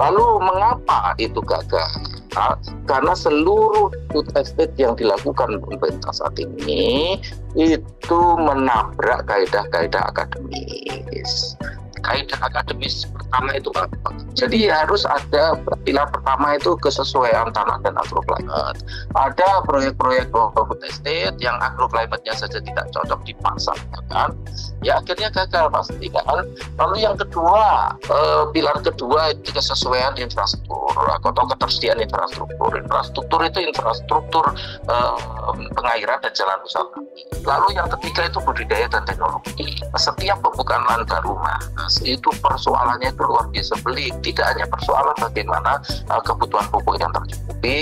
Lalu mengapa itu gagal? Karena seluruh food estate yang dilakukan pemerintah saat ini itu menabrak kaidah-kaidah akademis. Kaidah akademis pertama itu apa? Jadi harus ada pilar pertama itu kesesuaian tanah dan agroclimate. Ada proyek-proyek food estate yang agroclimate-nya saja tidak cocok dipasarkan, ya akhirnya gagal pasti kan. Lalu yang kedua, pilar kedua itu kesesuaian infrastruktur atau ketersediaan infrastruktur. Infrastruktur itu infrastruktur pengairan dan jalan usaha. Lalu yang ketiga itu budidaya dan teknologi. Setiap pembukaan lahan baru itu persoalannya itu luar biasa pelik. Tidak hanya persoalan bagaimana kebutuhan pupuk yang tercukupi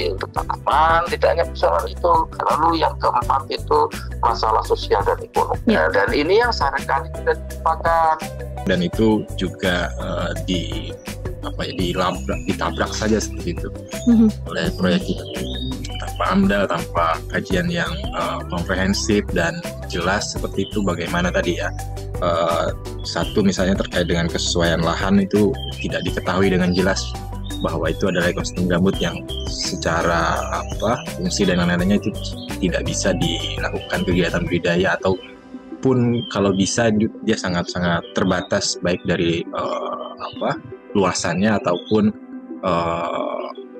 untuk tanaman, tidak hanya persoalan itu. Lalu yang keempat itu masalah sosial dan ekonomi. Dan ini yang seringkali tidak dilupakan. Dan itu juga ditabrak saja seperti itu oleh proyek itu tanpa AMDAL, tanpa kajian yang komprehensif dan jelas seperti itu. Bagaimana tadi ya, satu misalnya terkait dengan kesesuaian lahan itu tidak diketahui dengan jelas bahwa itu adalah ekosistem gambut yang secara fungsi dan lain-lainnya itu tidak bisa dilakukan kegiatan budidaya, ataupun kalau bisa dia sangat-sangat terbatas baik dari luasannya ataupun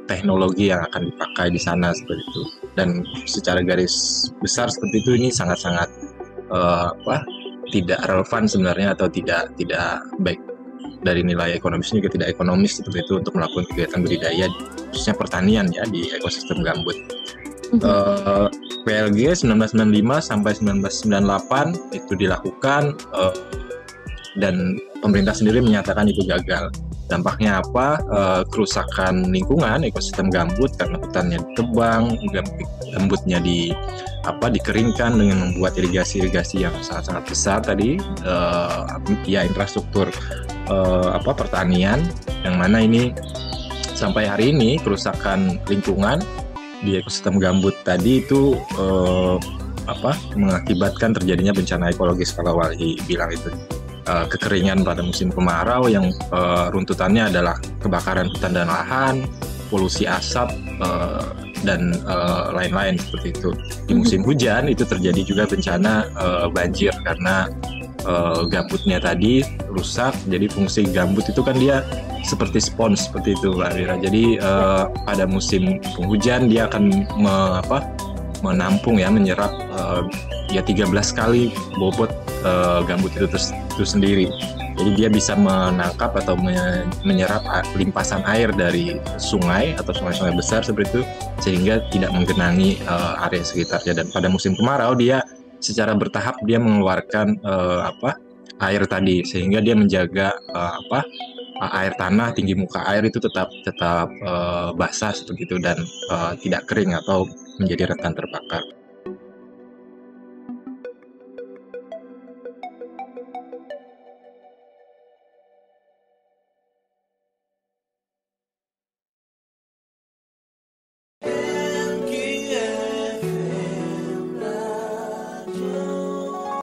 teknologi yang akan dipakai di sana seperti itu. Dan secara garis besar seperti itu ini sangat-sangat tidak relevan sebenarnya, atau tidak baik dari nilai ekonomis juga tidak ekonomis seperti itu untuk melakukan kegiatan budidaya khususnya pertanian ya di ekosistem gambut. PLG 1995 sampai 1998 itu dilakukan dan pemerintah sendiri menyatakan itu gagal. Dampaknya apa? Kerusakan lingkungan ekosistem gambut karena hutannya ditebang, gambutnya dikeringkan dengan membuat irigasi-irigasi yang sangat-sangat besar tadi, infrastruktur pertanian, yang mana ini sampai hari ini kerusakan lingkungan di ekosistem gambut tadi itu mengakibatkan terjadinya bencana ekologis kalau Walhi bilang itu. Kekeringan pada musim kemarau yang runtutannya adalah kebakaran hutan dan lahan, polusi asap, dan lain-lain seperti itu. Di musim hujan itu terjadi juga bencana banjir karena gambutnya tadi rusak. Jadi fungsi gambut itu kan dia seperti spons seperti itu Mbak Wira. Jadi pada musim penghujan dia akan menampung menyerap 13 kali bobot gambut itu sendiri. Jadi dia bisa menangkap atau menyerap limpasan air dari sungai atau sungai-sungai besar seperti itu, sehingga tidak menggenangi area sekitarnya. Dan pada musim kemarau dia secara bertahap dia mengeluarkan air tadi, sehingga dia menjaga air tanah, tinggi muka air itu tetap basah seperti itu dan tidak kering atau menjadi rentan terbakar.